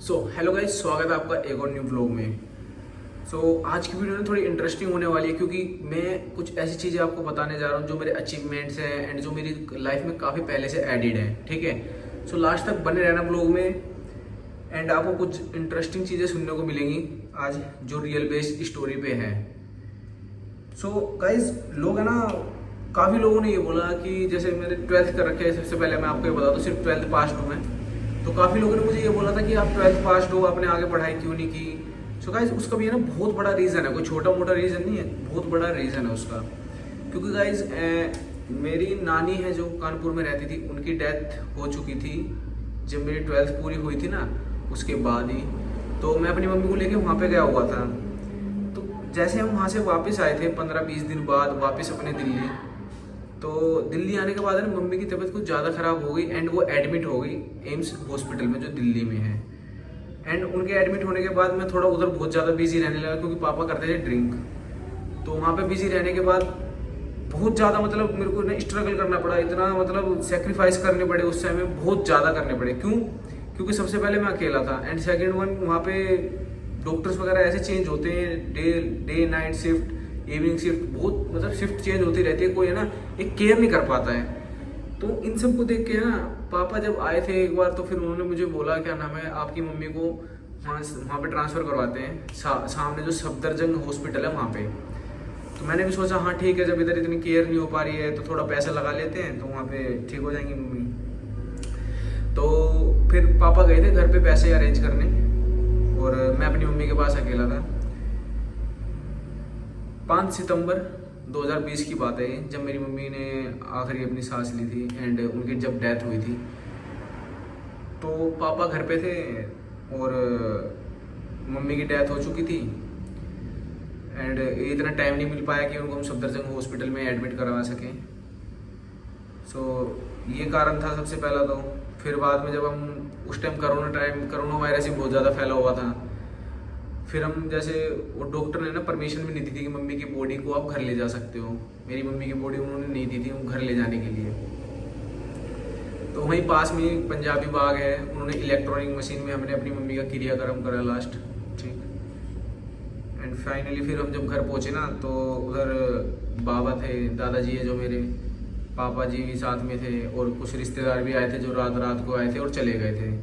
Hello guys, स्वागत है आपका एक और न्यू ब्लॉग में। आज की वीडियो ना थोड़ी इंटरेस्टिंग होने वाली है क्योंकि मैं कुछ ऐसी चीज़ें आपको बताने जा रहा हूँ जो मेरे अचीवमेंट्स हैं एंड जो मेरी लाइफ में काफ़ी पहले से एडिड है। ठीक है, लास्ट तक बने रहना ब्लॉग में एंड आपको कुछ इंटरेस्टिंग चीज़ें सुनने को मिलेंगी आज जो रियल बेस्ड स्टोरी पे है। गाइज लोग है ना, काफ़ी लोगों ने ये बोला कि जैसे मैंने 12th कर रखे है। सबसे पहले मैं आपको ये बता दूँ, सिर्फ 12th पास हूँ मैं। तो काफ़ी लोगों ने मुझे ये बोला था कि आप 12th पास हो, आपने आगे पढ़ाई क्यों नहीं की। गाइज उसका भी है ना बहुत बड़ा रीज़न है, कोई छोटा मोटा रीज़न नहीं है, बहुत बड़ा रीज़न है उसका। क्योंकि गाइज मेरी नानी है जो कानपुर में रहती थी, उनकी डेथ हो चुकी थी जब मेरी 12th पूरी हुई थी ना, उसके बाद ही। तो मैं अपनी मम्मी को लेके वहाँ पे गया हुआ था। तो जैसे हम वहाँ से वापस आए थे 15-20 दिन बाद वापस अपने दिल्ली, तो दिल्ली आने के बाद ना मम्मी की तबीयत कुछ ज़्यादा ख़राब हो गई एंड वो एडमिट हो गई एम्स हॉस्पिटल में जो दिल्ली में है। एंड उनके एडमिट होने के बाद मैं थोड़ा उधर बहुत ज़्यादा बिजी रहने लगा क्योंकि पापा करते थे ड्रिंक। तो वहाँ पे बिजी रहने के बाद बहुत ज़्यादा मतलब मेरे को ना स्ट्रगल करना पड़ा, इतना मतलब सेक्रीफाइस करने पड़े उस समय, बहुत ज़्यादा करने पड़े। क्यों? क्योंकि सबसे पहले मैं अकेला था एंड सेकेंड वन वहाँ पे डॉक्टर्स वगैरह ऐसे चेंज होते हैं, day night shift, evening shift, बहुत मतलब शिफ्ट चेंज होती रहती है, कोई है ना एक केयर नहीं कर पाता है। तो इन सब को देख के ना पापा जब आए थे एक बार, तो फिर उन्होंने मुझे बोला क्या नाम है, आपकी मम्मी को वहाँ पे ट्रांसफ़र करवाते हैं सामने जो सफदरजंग हॉस्पिटल है वहाँ पे। तो मैंने भी सोचा हाँ ठीक है, जब इधर इतनी केयर नहीं हो पा रही है तो थोड़ा पैसा लगा लेते हैं, तो वहाँ पे ठीक हो जाएंगी मम्मी। तो फिर पापा गए थे घर पे पैसे अरेंज करने और मैं अपनी मम्मी के पास अकेला था। 5 सितंबर 2020 की बात है जब मेरी मम्मी ने आखिरी अपनी सांस ली थी एंड उनकी जब डेथ हुई थी। तो पापा घर पे थे और मम्मी की डेथ हो चुकी थी एंड इतना टाइम नहीं मिल पाया कि उनको हम सफदरजंग हॉस्पिटल में एडमिट करवा सकें। ये कारण था सबसे पहला। तो फिर बाद में जब हम उस टाइम कोरोना वायरस ही बहुत ज़्यादा फैला हुआ था, फिर हम जैसे वो डॉक्टर ने ना परमिशन भी नहीं दी थी कि मम्मी की बॉडी को आप घर ले जा सकते हो। मेरी मम्मी की बॉडी उन्होंने नहीं दी थी घर ले जाने के लिए। तो वहीं पास में पंजाबी बाग है, उन्होंने इलेक्ट्रॉनिक मशीन में हमने अपनी मम्मी का क्रियाक्रम करा लास्ट। ठीक, एंड फाइनली फिर हम जब घर पहुँचे ना, तो उधर बाबा थे, दादाजी है जो मेरे, पापा जी भी साथ में थे और कुछ रिश्तेदार भी आए थे जो रात रात को आए थे और चले गए थे।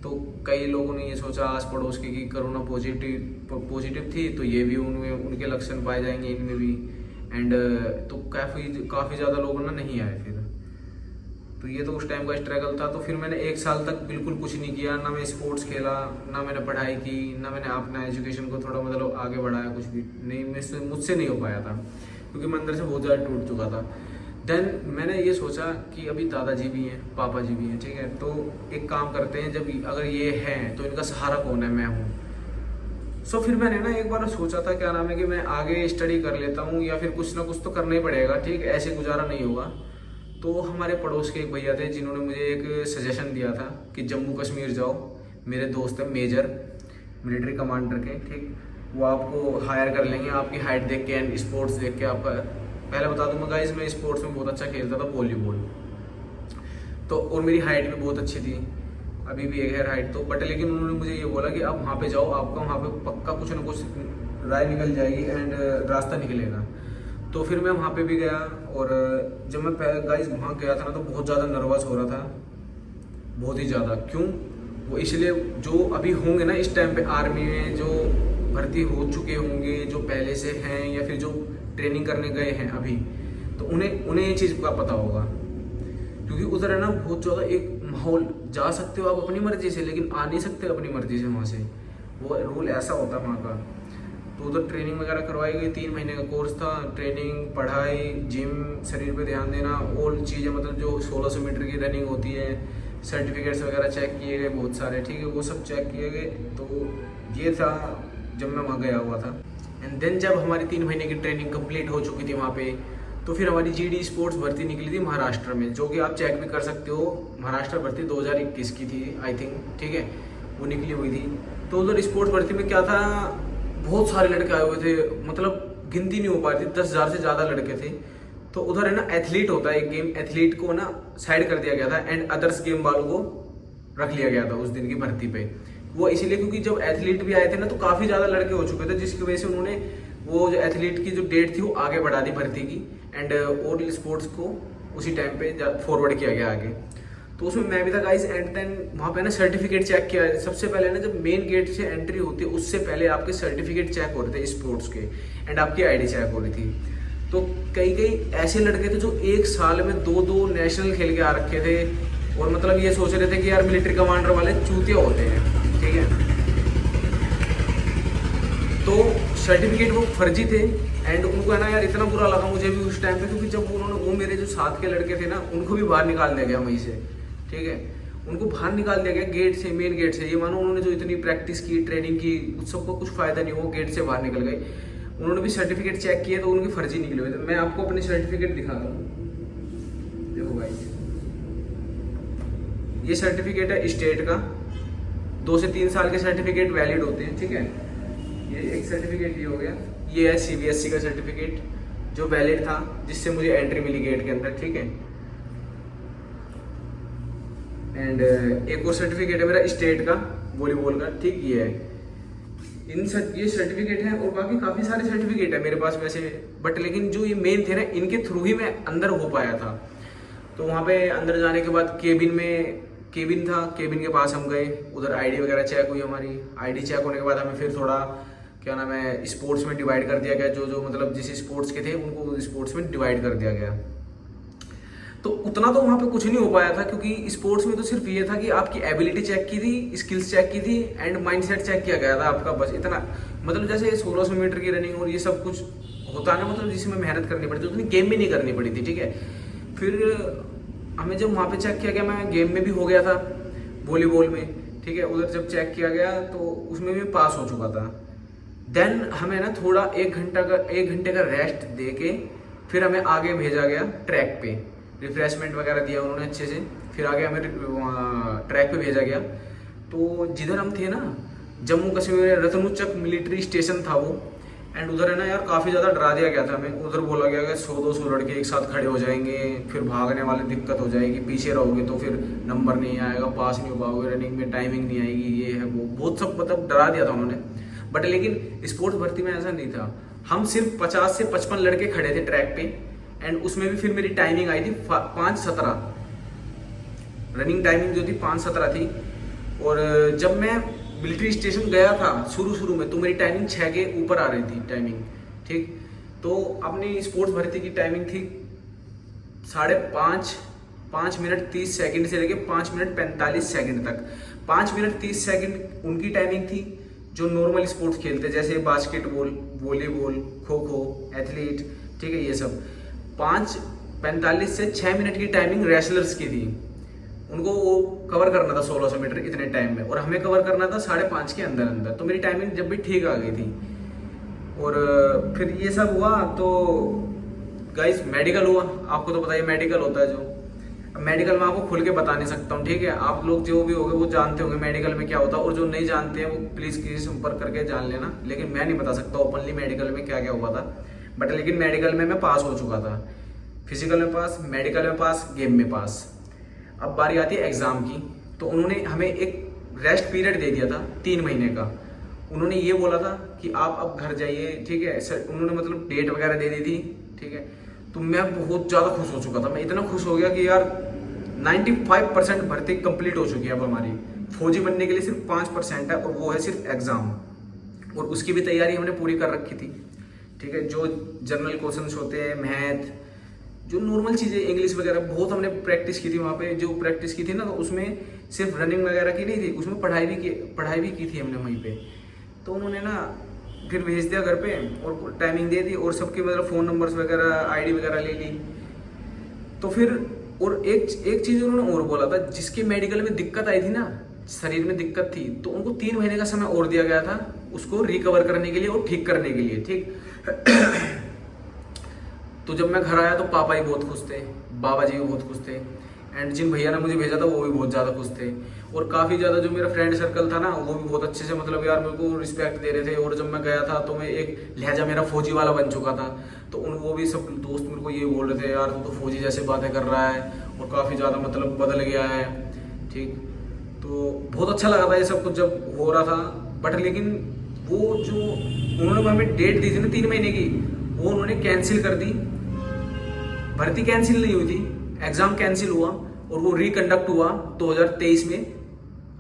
तो कई लोगों ने ये सोचा आस पड़ोस के कि कोरोना पॉजिटिव थी तो ये भी उनमें उनके लक्षण पाए जाएंगे इनमें भी। एंड तो काफ़ी ज़्यादा लोग ना नहीं आए फिर। तो ये तो उस टाइम का स्ट्रगल था। तो फिर मैंने 1 साल तक बिल्कुल कुछ नहीं किया, ना मैं स्पोर्ट्स खेला, ना मैंने पढ़ाई की, ना मैंने अपना एजुकेशन को थोड़ा मतलब आगे बढ़ाया, कुछ भी नहीं, मुझसे नहीं हो पाया था क्योंकि मैं अंदर से बहुत ज़्यादा टूट चुका था। देन मैंने ये सोचा कि अभी दादाजी भी हैं, पापा जी भी हैं, ठीक है, तो एक काम करते हैं, जब अगर ये हैं तो इनका सहारा कौन है, मैं हूँ। फिर मैंने ना एक बार सोचा था क्या नाम है कि मैं आगे स्टडी कर लेता हूँ या फिर कुछ ना कुछ तो करना ही पड़ेगा, ठीक, ऐसे गुजारा नहीं होगा। तो हमारे पड़ोस के एक भैया थे जिन्होंने मुझे एक सजेशन दिया था कि जम्मू कश्मीर जाओ, मेरे दोस्त हैं मेजर मिलिट्री कमांडर के, ठीक, वो आपको हायर कर लेंगे आपकी हाइट देख के एंड स्पोर्ट्स देख के। आपका पहले बता दूंगा गाइस, मैं स्पोर्ट्स में बहुत अच्छा खेलता था, वॉलीबॉल। तो और मेरी हाइट भी बहुत अच्छी थी, अभी भी एक है हाइट तो, बट लेकिन उन्होंने मुझे ये बोला कि आप वहाँ पे जाओ, आपका वहाँ पे पक्का कुछ ना कुछ राय निकल जाएगी एंड रास्ता निकलेगा। तो फिर मैं वहाँ पे भी गया और जब मैं गाइस वहाँ गया था ना तो बहुत ज़्यादा नर्वस हो रहा था, बहुत ही ज़्यादा। क्यों? वो इसलिए जो अभी होंगे ना इस टाइम पे आर्मी में जो भर्ती हो चुके होंगे, जो पहले से हैं या फिर जो ट्रेनिंग करने गए हैं अभी, तो उन्हें ये चीज़ का पता होगा। क्योंकि उधर है ना बहुत ज़्यादा एक माहौल, जा सकते हो आप अपनी मर्जी से लेकिन आ नहीं सकते अपनी मर्जी से वहाँ से, वो रूल ऐसा होता है वहाँ का। तो उधर ट्रेनिंग वगैरह करवाई गई, 3 महीने का कोर्स था, ट्रेनिंग, पढ़ाई, जिम, शरीर पे ध्यान देना, ऑल चीज़ें, मतलब जो 1600 मीटर की रनिंग होती है, सर्टिफिकेट्स वगैरह चेक किए गए बहुत सारे, ठीक है, वो सब चेक किए गए। तो ये था जब मैं वहाँ गया हुआ था। एंड देन जब हमारी 3 महीने की ट्रेनिंग कंप्लीट हो चुकी थी वहाँ पे, तो फिर हमारी जीडी स्पोर्ट्स भर्ती निकली थी महाराष्ट्र में, जो कि आप चेक भी कर सकते हो, महाराष्ट्र भर्ती 2021 की थी आई थिंक, ठीक है, वो निकली हुई थी। तो उधर स्पोर्ट्स भर्ती में क्या था, बहुत सारे लड़के आए हुए थे, मतलब गिनती नहीं हो पा रही थी, 10,000 से ज़्यादा लड़के थे। तो उधर है ना एथलीट होता है एक गेम, एथलीट को ना साइड कर दिया गया था एंड अदर्स गेम वालों को रख लिया गया था उस दिन की भर्ती पे, वो इसीलिए क्योंकि जब एथलीट भी आए थे ना तो काफ़ी ज़्यादा लड़के हो चुके थे, जिसकी वजह से उन्होंने वो जो एथलीट की जो डेट थी वो आगे बढ़ा दी भर्ती की, एंड और स्पोर्ट्स को उसी टाइम पे फॉरवर्ड किया गया आगे। तो उसमें मैं भी था गाइस, एंड देन वहाँ पे ना सर्टिफिकेट चेक किया। सबसे पहले ना जब मेन गेट से एंट्री होती है उससे पहले आपके सर्टिफिकेट चेक हो रहे थे स्पोर्ट्स के, एंड आपकी आईडी चेक हो रही थी। तो कई कई ऐसे लड़के थे जो एक साल में 2-2 नेशनल खेल के आ रखे थे, और मतलब ये सोच रहे थे कि यार मिलिट्री कमांडर वाले चूतिया होते हैं, ठीक है। तो सर्टिफिकेट वो फर्जी थे, एंड उनको है ना यार इतना बुरा लगा मुझे भी उस टाइम पे, क्योंकि जब उन्होंने वो मेरे जो साथ के लड़के थे ना उनको भी बाहर निकाल दिया गया वहीं से, ठीक है। उनको बाहर निकाल दिया गया गेट से, मेन गेट से। ये मानो उन्होंने जो इतनी प्रैक्टिस की, ट्रेनिंग की, उस सबको कुछ फायदा नहीं, वो गेट से बाहर निकल गए। उन्होंने भी सर्टिफिकेट चेक किए तो उनके फर्जी निकले हुए थे। मैं आपको अपने सर्टिफिकेट दिखाता हूँ, देखो भाई, ये सर्टिफिकेट है स्टेट का, 2 से 3 साल के सर्टिफिकेट वैलिड होते हैं, ठीक है। ये एक सर्टिफिकेट ये हो गया, ये है CBSE का सर्टिफिकेट जो वैलिड था, जिससे मुझे एंट्री मिली गेट के अंदर, ठीक है। एंड एक और सर्टिफिकेट है मेरा स्टेट का वॉलीबॉल का, ठीक, ये है। ये सर्टिफिकेट है, और बाकी काफ़ी सारे सर्टिफिकेट है मेरे पास वैसे, बट लेकिन जो ये मेन थे ना इनके थ्रू ही मैं अंदर हो पाया था। तो वहाँ पे अंदर जाने के बाद केबिन था, केबिन के पास हम गए, उधर आईडी वगैरह चेक हुई हमारी। आईडी चेक होने के बाद हमें फिर थोड़ा क्या नाम है स्पोर्ट्स में डिवाइड कर दिया गया, जो मतलब जिस स्पोर्ट्स के थे उनको स्पोर्ट्स में डिवाइड कर दिया गया। तो उतना तो वहाँ पे कुछ नहीं हो पाया था, क्योंकि स्पोर्ट्स में तो सिर्फ ये था कि आपकी एबिलिटी चेक की थी, स्किल्स चेक की थी, एंड माइंडसेट चेक किया गया था आपका, बस इतना। मतलब जैसे 1600 मीटर की रनिंग और ये सब कुछ होता है ना, मतलब जिसमें मेहनत करनी पड़ती है, उतनी गेम में नहीं करनी पड़ी थी, ठीक है। फिर हमें जब वहाँ पे चेक किया गया, मैं गेम में भी हो गया था वॉलीबॉल में, ठीक है। उधर जब चेक किया गया तो उसमें भी पास हो चुका था। देन हमें ना थोड़ा 1 घंटे का रेस्ट दे के फिर हमें आगे भेजा गया ट्रैक पे, रिफ्रेशमेंट वगैरह दिया उन्होंने अच्छे से। फिर आगे हमें ट्रैक पे भेजा गया। तो जिधर हम थे ना जम्मू कश्मीर में रतनुचक मिलिट्री स्टेशन था वो, एंड उधर है ना यार काफ़ी ज़्यादा डरा दिया गया था हमें। उधर बोला गया कि 100-200 लड़के एक साथ खड़े हो जाएंगे, फिर भागने वाले दिक्कत हो जाएगी, पीछे रहोगे तो फिर नंबर नहीं आएगा, पास नहीं हो पाओगे, रनिंग में टाइमिंग नहीं आएगी, ये है वो, बहुत सब मतलब डरा दिया था उन्होंने। बट लेकिन स्पोर्ट्स भर्ती में ऐसा नहीं था। हम सिर्फ 50 से 55 लड़के खड़े थे ट्रैक पे, एंड उसमें भी फिर मेरी टाइमिंग आई थी 5:17, रनिंग टाइमिंग जो थी 5:17 थी। और जब मैं मिलिट्री स्टेशन गया था शुरू में तो मेरी टाइमिंग 6 के ऊपर आ रही थी टाइमिंग, ठीक। तो अपनी स्पोर्ट्स भर्ती की टाइमिंग थी 5 मिनट 30 सेकंड से लेके 5 मिनट 45 सेकंड तक। 5 मिनट 30 सेकंड उनकी टाइमिंग थी जो नॉर्मल स्पोर्ट्स खेलते, जैसे basketball, volleyball, kho kho, athlete, ठीक है, ये सब। 5:45 से 6 मिनट की टाइमिंग रेसलर्स की थी, उनको वो कवर करना था 1600 मीटर इतने टाइम में, और हमें कवर करना था 5:30 के अंदर। तो मेरी टाइमिंग जब भी ठीक आ गई थी। और फिर ये सब हुआ तो गाइस मेडिकल हुआ। आपको तो पता ही मेडिकल होता है जो, मेडिकल में आपको खुल के बता नहीं सकता हूँ, ठीक है। आप लोग जो भी होंगे वो जानते होंगे मेडिकल में क्या होता है, और जो नहीं जानते हैं वो प्लीज़ किसी से संपर्क करके जान लेना। लेकिन मैं नहीं बता सकता ओपनली मेडिकल में क्या क्या हुआ था। बट लेकिन मेडिकल में मैं पास हो चुका था, फिजिकल में पास, मेडिकल में पास, गेम में पास। अब बारी आती है एग्ज़ाम की। तो उन्होंने हमें एक रेस्ट पीरियड दे दिया था 3 महीने का। उन्होंने ये बोला था कि आप अब घर जाइए, ठीक है। सर उन्होंने मतलब डेट वगैरह दे दी थी, ठीक है। तो मैं बहुत ज़्यादा खुश हो चुका था। मैं इतना खुश हो गया कि यार 95% भर्ती कंप्लीट हो चुकी है अब हमारी। फौजी बनने के लिए सिर्फ 5% है, और वो है सिर्फ एग्ज़ाम, और उसकी भी तैयारी हमने पूरी कर रखी थी, ठीक है। जो जनरल क्वेश्चंस होते हैं, मैथ, जो नॉर्मल चीज़ें, इंग्लिश वगैरह, बहुत हमने प्रैक्टिस की थी वहाँ पे। जो प्रैक्टिस की थी ना, तो उसमें सिर्फ रनिंग वगैरह की नहीं थी, उसमें पढ़ाई भी की थी हमने वहीं पे। तो उन्होंने ना फिर भेज दिया घर पे, और टाइमिंग दे दी, और सबके मतलब फ़ोन नंबर्स वगैरह, आईडी वगैरह ले ली। तो फिर और एक चीज़ उन्होंने और बोला था, जिसके मेडिकल में दिक्कत आई थी ना, शरीर में दिक्कत थी, तो उनको 3 महीने का समय और दिया गया था उसको रिकवर करने के लिए और ठीक करने के लिए, ठीक। तो जब मैं घर आया तो पापा ही बहुत खुश थे, बाबा जी भी बहुत खुश थे, एंड जिन भैया ने मुझे भेजा था वो भी बहुत ज़्यादा खुश थे। और काफ़ी ज़्यादा जो मेरा फ्रेंड सर्कल था ना, वो भी बहुत अच्छे से मतलब यार मेरे को रिस्पेक्ट दे रहे थे। और जब मैं गया था तो मैं एक लहजा मेरा फौजी वाला बन चुका था। तो वो भी सब दोस्त मेरे को ये बोल रहे थे, यार तू तो फौजी जैसे बातें कर रहा है, और काफ़ी ज़्यादा मतलब बदल गया है, ठीक। तो बहुत अच्छा लगा था ये सब कुछ जब हो रहा था। बट लेकिन वो जो उन्होंने हमें डेट दी थी ना 3 महीने की, वो उन्होंने कैंसिल कर दी। भर्ती कैंसिल नहीं हुई थी, एग्जाम कैंसिल हुआ और वो रिकंडक्ट हुआ 2023 में,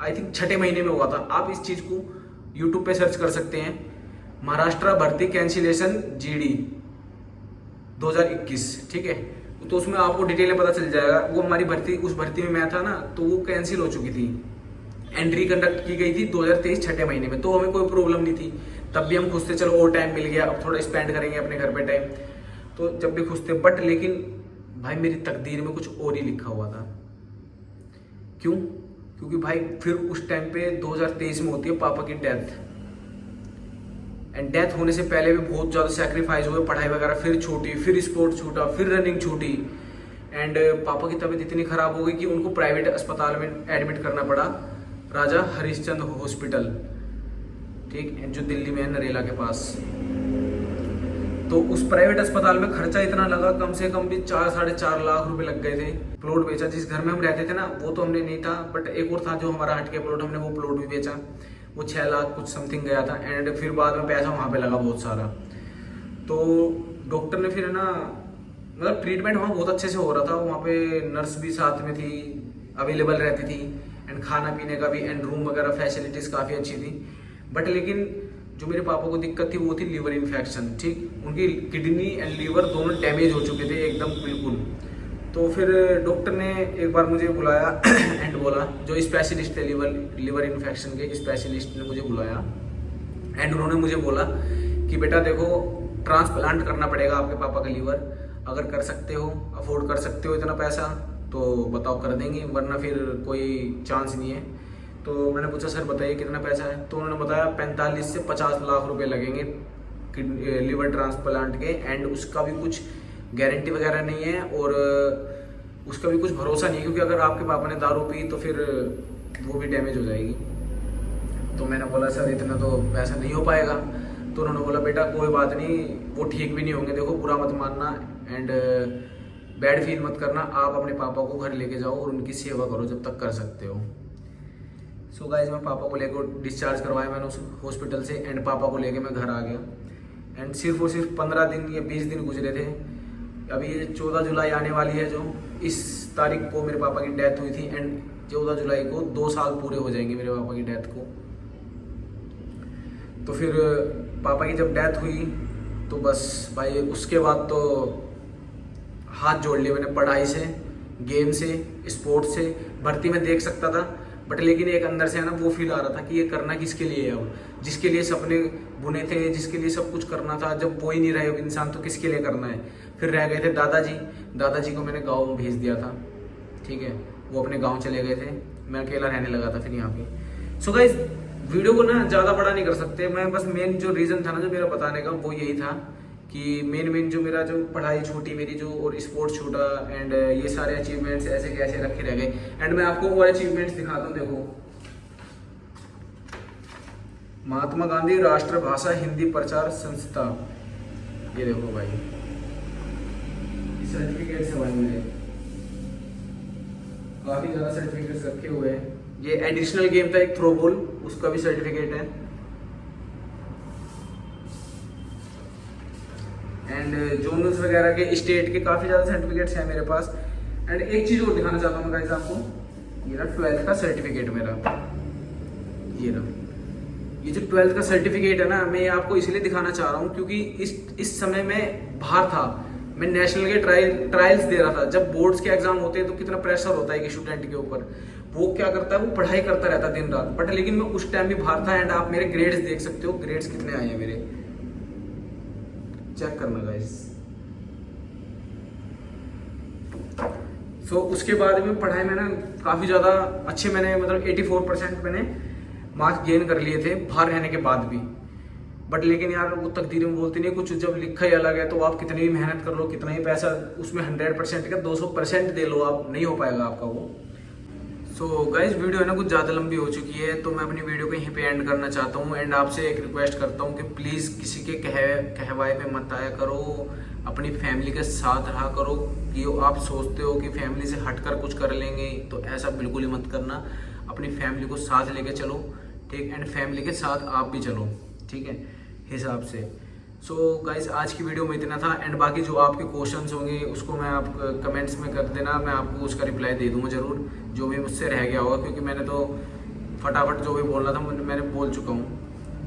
आई थिंक 6 महीने में हुआ था। आप इस चीज को यूट्यूब पे सर्च कर सकते हैं, महाराष्ट्र भर्ती कैंसिलेशन जीडी 2021, ठीक है। तो उसमें आपको डिटेल में पता चल जाएगा। वो हमारी भर्ती, उस भर्ती में मैं था ना, तो वो कैंसिल हो चुकी थी, एंट्री कंडक्ट की गई थी 2023 6 महीने में। तो हमें कोई प्रॉब्लम नहीं थी, तब भी हम खुश थे, चलो और टाइम मिल गया, अब थोड़ा स्पेंड करेंगे अपने घर पे टाइम, तो जब भी खुश थे। बट लेकिन भाई मेरी तकदीर में कुछ और ही लिखा हुआ था। क्यों? क्योंकि भाई फिर उस टाइम पे 2023 में होती है पापा की डेथ, एंड डेथ होने से पहले भी बहुत ज़्यादा सेक्रीफाइस हुए, पढ़ाई वगैरह फिर छूटी, फिर स्पोर्ट छूटा, फिर रनिंग छूटी, एंड पापा की तबीयत इतनी ख़राब हो गई कि उनको प्राइवेट अस्पताल में एडमिट करना पड़ा, राजा हरिश्चंद्र हॉस्पिटल, ठीक है, जो दिल्ली में है, नरेला के पास। तो उस प्राइवेट अस्पताल में खर्चा इतना लगा, कम से कम भी 4-4.5 लाख रुपए लग गए थे। प्लॉट बेचा, जिस घर में हम रहते थे ना, वो तो हमने नहीं था, बट एक और था जो हमारा हटके प्लॉट, हमने वो प्लॉट भी बेचा, वो 6 लाख कुछ समथिंग गया था। एंड फिर बाद में पैसा वहाँ पे लगा बहुत सारा। तो डॉक्टर ने फिर ना, मतलब ट्रीटमेंट वहाँ बहुत अच्छे से हो रहा था, वहाँ पे नर्स भी साथ में थी, अवेलेबल रहती थी, एंड खाना पीने का भी, एंड रूम वगैरह फैसिलिटीज काफ़ी अच्छी थी। बट लेकिन जो मेरे पापा को दिक्कत थी वो थी लीवर इन्फेक्शन, ठीक, उनकी किडनी एंड लीवर दोनों डैमेज हो चुके थे एकदम बिल्कुल। तो फिर डॉक्टर ने एक बार मुझे बुलाया एंड बोला, जो स्पेशलिस्ट थे लीवर इन्फेक्शन के स्पेशलिस्ट ने मुझे बुलाया, एंड उन्होंने मुझे बोला कि बेटा देखो, ट्रांसप्लांट करना पड़ेगा आपके पापा का लीवर, अगर कर सकते हो, अफोर्ड कर सकते हो इतना पैसा तो बताओ, कर देंगे, वरना फिर कोई चांस नहीं है। तो मैंने पूछा सर बताइए कितना पैसा है, तो उन्होंने बताया 45 से 50 लाख रुपए लगेंगे लीवर ट्रांसप्लांट के, एंड उसका भी कुछ गारंटी वगैरह नहीं है, और उसका भी कुछ भरोसा नहीं है, क्योंकि अगर आपके पापा ने दारू पी तो फिर वो भी डैमेज हो जाएगी। तो मैंने बोला सर इतना तो पैसा नहीं हो पाएगा। तो उन्होंने बोला बेटा कोई बात नहीं, वो ठीक भी नहीं होंगे, देखो बुरा मत मानना एंड बैड फील मत करना, आप अपने पापा को घर लेके जाओ और उनकी सेवा करो जब तक कर सकते हो। सो गाइस, मैं पापा को लेकर डिस्चार्ज करवाया मैंने उस हॉस्पिटल से, एंड पापा को लेके मैं घर आ गया, एंड सिर्फ और सिर्फ 15 दिन या 20 दिन गुजरे थे। अभी ये 14 जुलाई आने वाली है, जो इस तारीख को मेरे पापा की डेथ हुई थी, एंड 14 जुलाई को 2 साल पूरे हो जाएंगे मेरे पापा की डेथ को। तो फिर पापा की जब डेथ हुई तो बस भाई उसके बाद तो हाथ जोड़ लिए मैंने, पढ़ाई से, गेम से, स्पोर्ट्स से। भर्ती में देख सकता था, बट लेकिन एक अंदर से है ना वो फील आ रहा था कि ये करना किसके लिए है, अब जिसके लिए सपने बुने थे, जिसके लिए सब कुछ करना था, जब वो ही नहीं रहे इंसान तो किसके लिए करना है। फिर रह गए थे दादाजी को मैंने गाँव में भेज दिया था, ठीक है, वो अपने गाँव चले गए थे, मैं अकेला रहने लगा था फिर यहाँ पे। सो गाइस, वीडियो को ना ज़्यादा बड़ा नहीं कर सकते, मैं बस मेन जो रीज़न था ना जो मेरा बताने का वो यही था कि मेन जो मेरा जो पढ़ाई छूटी मेरी जो, और स्पोर्ट्स छूटा, एंड ये सारे अचीवमेंट्स ऐसे कैसे रखे रह गए। एंड मैं आपको और अचीवमेंट्स दिखाता हूँ, देखो, महात्मा गांधी राष्ट्रभाषा हिंदी प्रचार संस्था, ये देखो भाई, सर्टिफिकेट है भाई, मेरे काफी ज्यादा सर्टिफिकेट्स रखे हुए हैं। ये एडिशनल गेम था एक थ्रोबॉल, उसका भी सर्टिफिकेट है, एंड जोनल्स वगैरह के, स्टेट के काफी ज्यादा सर्टिफिकेट्स हैं मेरे पास। एंड एक चीज और दिखाना चाहता हूँ गाइस आपको, ये रहा 12th का सर्टिफिकेट मेरा, ये रहा, ये जो 12th का सर्टिफिकेट है ना, मैं आपको इसलिए दिखाना चाह रहा हूँ क्योंकि इस समय मैं बाहर था, मैं नेशनल के ट्रायल्स दे रहा था। जब बोर्ड्स के एग्जाम होते हैं तो कितना प्रेशर होता है कि स्टूडेंट के ऊपर, वो क्या करता है, वो पढ़ाई करता रहता है दिन रात, बट लेकिन मैं उस टाइम भी बाहर था। एंड आप मेरे ग्रेड्स देख सकते हो, ग्रेड्स कितने आए हैं मेरे, चेक करना गाइस। सो उसके बाद में पढ़ाई में ना काफी ज्यादा अच्छे, मैंने मतलब 84% मैंने मार्क्स गेन कर लिए थे बाहर रहने के बाद भी। बट लेकिन यार वो तकदीर में बोलती नहीं, कुछ जब लिखा ही अलग है, तो आप कितनी भी मेहनत कर लो, कितना ही पैसा उसमें 100% का 200% दे लो, आप नहीं हो पाएगा आपका वो। सो गाइज, वीडियो है ना कुछ ज़्यादा लंबी हो चुकी है, तो मैं अपनी वीडियो को यहीं पे एंड करना चाहता हूँ। एंड आपसे एक रिक्वेस्ट करता हूँ कि प्लीज़ किसी के कहवाए में मत आया करो, अपनी फैमिली के साथ रहा करो। कि आप सोचते हो कि फैमिली से हटकर कुछ कर लेंगे, तो ऐसा बिल्कुल ही मत करना। अपनी फैमिली को साथ लेके चलो, ठीक, एंड फैमिली के साथ आप भी चलो, ठीक है, हिसाब से। सो गाइस आज की वीडियो में इतना था, एंड बाकी जो आपके क्वेश्चंस होंगे उसको मैं आप कमेंट्स में कर देना, मैं आपको उसका रिप्लाई दे दूँगा ज़रूर, जो भी मुझसे रह गया होगा, क्योंकि मैंने तो फटाफट जो भी बोलना था मैंने बोल चुका हूँ।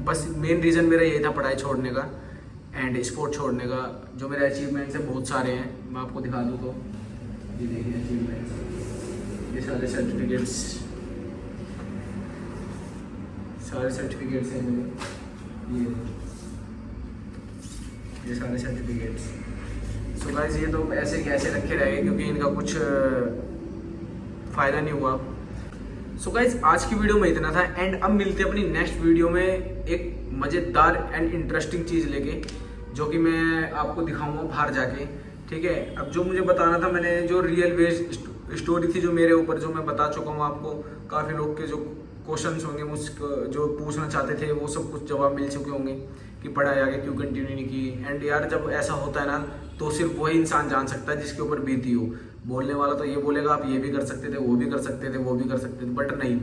बस मेन रीज़न मेरा यही था पढ़ाई छोड़ने का एंड स्पोर्ट छोड़ने का। जो मेरे अचीवमेंट्स हैं बहुत सारे हैं, मैं आपको दिखा दूँ तो ये देखिए अचीवमेंट्स, ये सारे सर्टिफिकेट्स हैं मेरे, ये सारे सर्टिफिकेट्स। सो गाइस ये तो ऐसे कैसे रखे रहेंगे क्योंकि इनका कुछ फ़ायदा नहीं हुआ। सो गाइस आज की वीडियो में इतना था, एंड अब मिलते हैं अपनी नेक्स्ट वीडियो में एक मज़ेदार एंड इंटरेस्टिंग चीज़ लेके, जो कि मैं आपको दिखाऊंगा बाहर जाके, ठीक है। अब जो मुझे बताना था, मैंने जो रियल बेस्ड स्टोरी थी जो मेरे ऊपर, जो मैं बता चुका हूँ आपको। काफ़ी लोग के जो क्वेश्चंस होंगे मुझको जो पूछना चाहते थे, वो सब कुछ जवाब मिल चुके होंगे कि पढ़ाई आगे क्यों कंटिन्यू नहीं की। एंड यार जब ऐसा होता है ना, तो सिर्फ वही इंसान जान सकता है जिसके ऊपर बीती हो। बोलने वाला तो ये बोलेगा आप ये भी कर सकते थे, वो भी कर सकते थे, वो भी कर सकते थे, बट नहीं,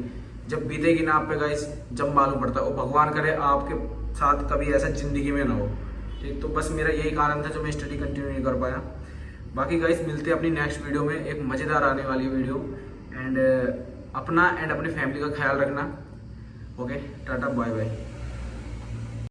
जब बीतेगी ना आप पे गाइस, जब मालूम पड़ता है। और भगवान करे आपके साथ कभी ऐसा जिंदगी में ना हो, ठीक। तो बस मेरा यही कारण था जो मैं स्टडी कंटिन्यू नहीं कर पाया। बाकी गाइस मिलते हैं अपनी नेक्स्ट वीडियो में, एक मज़ेदार आने वाली वीडियो। एंड अपना एंड अपनी फैमिली का ख्याल रखना। ओके, टाटा बाय बाय।